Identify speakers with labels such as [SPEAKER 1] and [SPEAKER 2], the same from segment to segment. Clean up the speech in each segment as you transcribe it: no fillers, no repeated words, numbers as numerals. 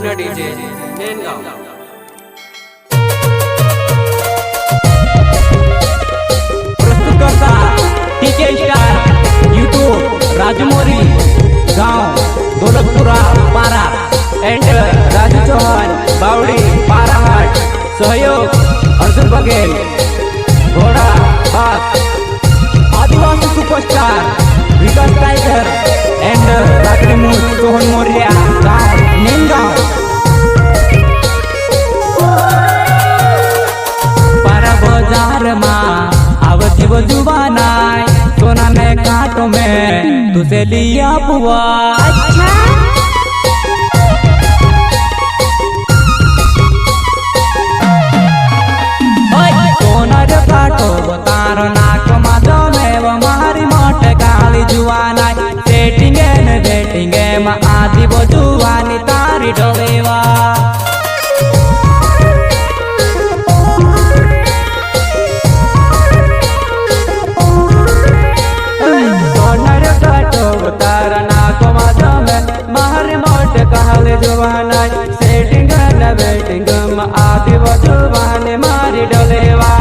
[SPEAKER 1] Krishna DJ नेनगाव।
[SPEAKER 2] प्रस्तुतकर्ता टीके star YouTube राजमोरी गांव दौलतपुरा पारा एंड राजू चौहान बावड़ी पाराहाट सहयोग अर्जुन बघेल घोड़ा बाग आदिवासी सुपरस्टार विकास टाइगर एंड रात्री मूल सोहन मोरिया गांव नेनगाव। पारा बाजार में आवती वो जुबानाय सोना में कांटों में तुझे लिया बुआ। अच्छा सोना रे काटो तारो नाक माधो में वो मारी मोटे काली जुआनाय सेटिंग एंड बेटिंग में आदि वो जुआनी तारी डोलेवा। तारा नाको माधो में मारे मोटे कहले जुबानाय सेटिंग न बेटिंग में आदि वो जुबाने मारी डोलेवा।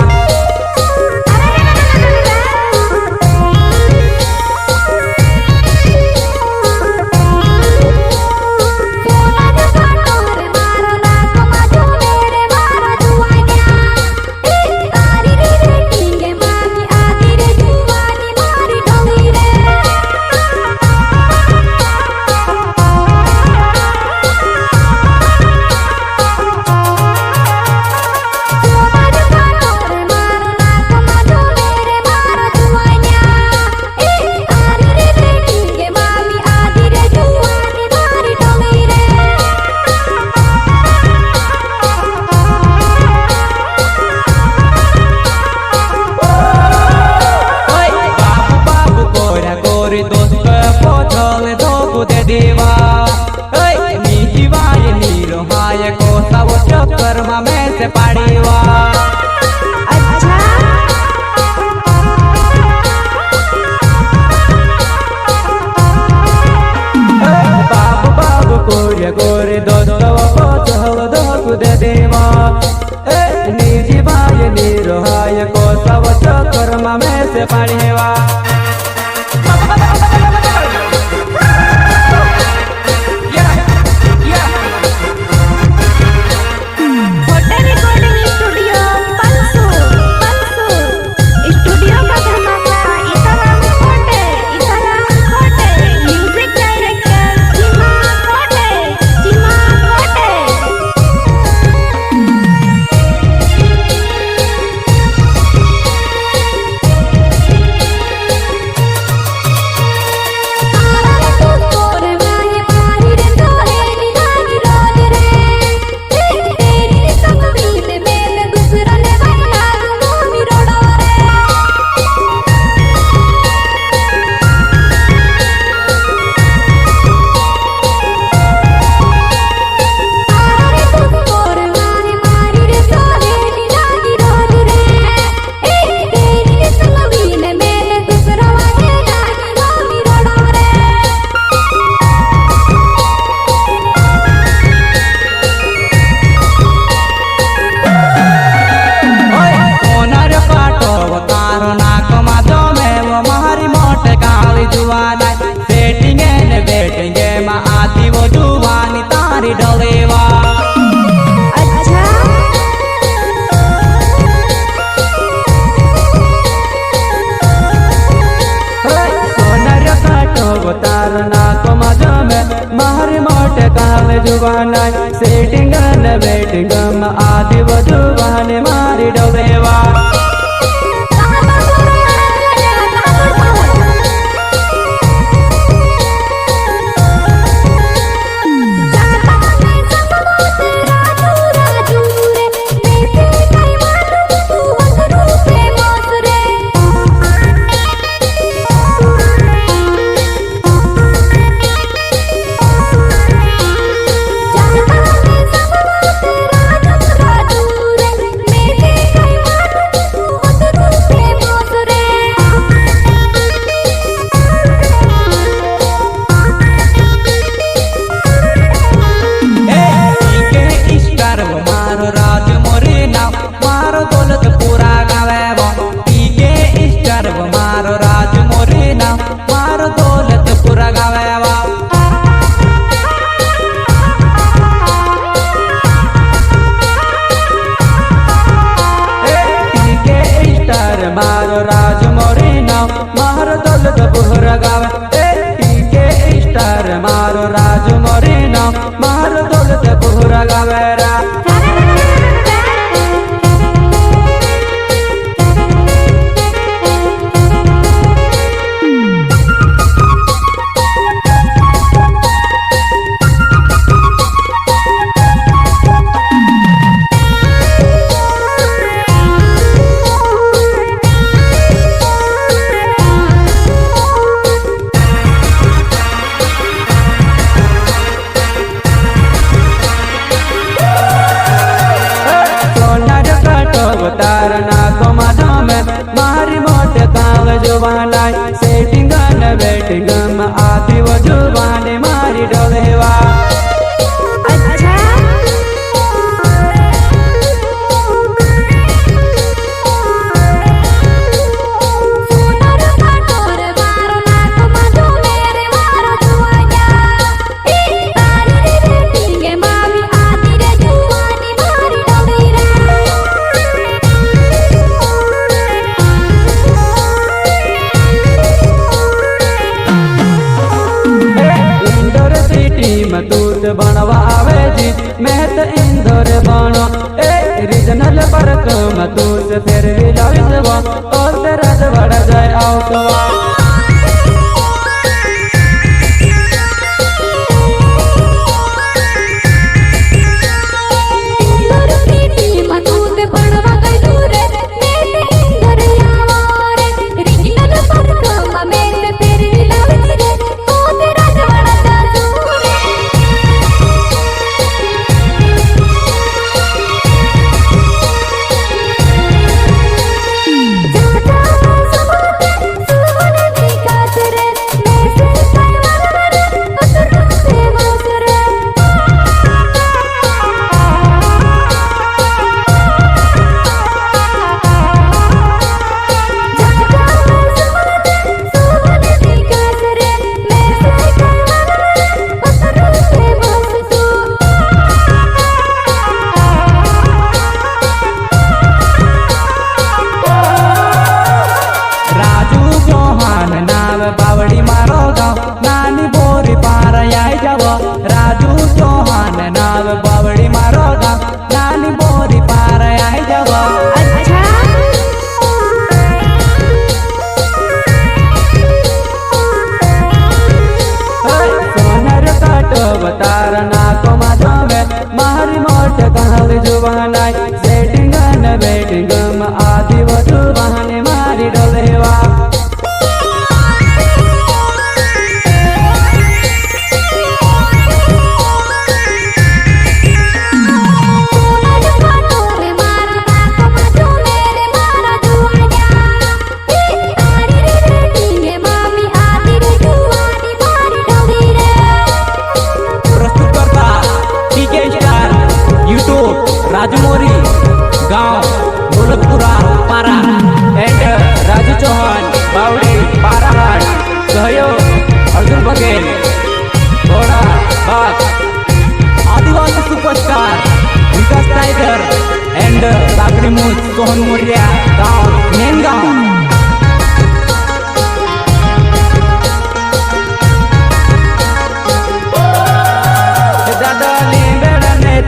[SPEAKER 2] में से पाड़ीवा। अच्छा बाबू बाबू कोरे गोरे दोस्तों को चहल दो दे देवा। निजी भाई निरोहाय को सब चक्कर में से पाड़ीवा। जुबानाय सेटिंग न बेटिंग में आदि वो जुबाने मारी डोलेवा। पूरा गावेरा। तारना को मजा में मारी मोट काव जुबानाई सेटिंग न बेटिंग में आती वो जुबाने मारी डोलेवा। दूध बनवा आवे जी मैं तो इंदौर बनो ए रीजनल परक दूध फिर भी लविजवा और तेरा बढ़ जाए आउटवा। बावड़ी मारो गाँव नानी बोरी पार आई जाव। राजू चौहान नाव बावड़ी मारो गाँव नानी बोरी पार आई जाव। सोनर काटो तारना को मजा में मारी मोट कहल जुबानाई सेटिंग न बेटिंग में आदि वो जुबाने मारी डोलेवा। राजमोरी गांव दौलतपुरा पारा एंड राजू चौहान बावड़ी पाराहाट सहयोग अर्जुन बघेल घोड़ा बाग आदिवासी सुपरस्टार विकास टाइगर एंड सागड़ी मूल सोहन मुरिया गांव मेन गांव।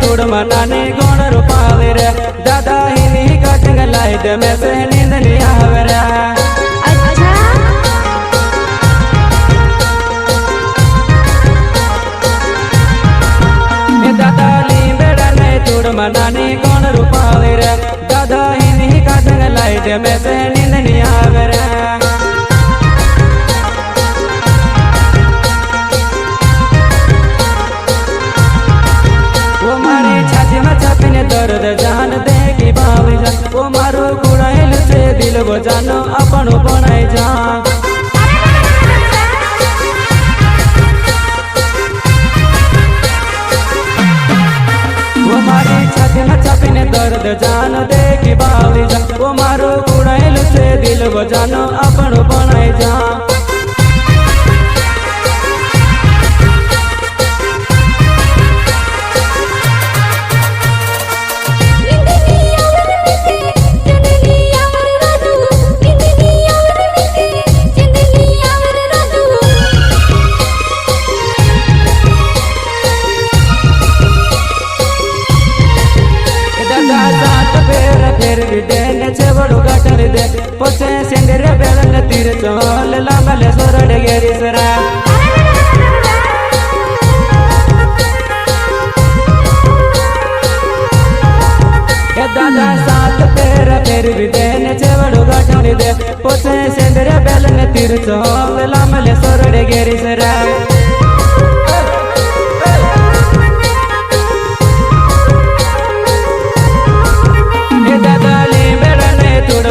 [SPEAKER 2] तोड़ मनाने गौण रूपावे रे दादा हिनी कटंग लाइट में से नींद नहीं आवे रे। दादा ली बेड़ा ने तोड़ मनाने गौण रूपावे रे दादा हिनी कटंग लाइट में से नींद नहीं आवे रे। दर्द जान दे की बावी जान वो मारो गुड़ाइल से दिल वो जानो अपनो बनाए जा। वो मारी छाती में छापीने दर्द जान दे की बावी जान वो मारो गुड़ाइल से दिल वो जानो अपनो बनाए जा। फेरवी दे ने छेवड़ो गटर दे पोचे सेंडरे बेलन तीर चोल लामले सोरडे गेरी सरा ए दादा सात फेरवी दे ने छेवड़ो गटर दे पोचे सेंडरे बेलन तीर चोल लामले सोरडे गेरी सरा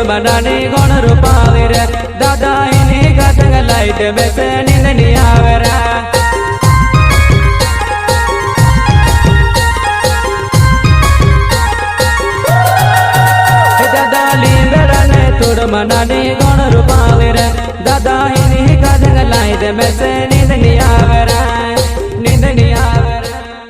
[SPEAKER 2] बनाने गुण रूपावे रे दादा इन्हीं गटंग लाइट बेसे नींद नहीं आवे रे दादा लींबड़ने तुड़ बनाने गुण रूपावे रे दादा इन्हीं गटंग लाइट बेसे नींद नहीं आवे रे नींद नहीं आवे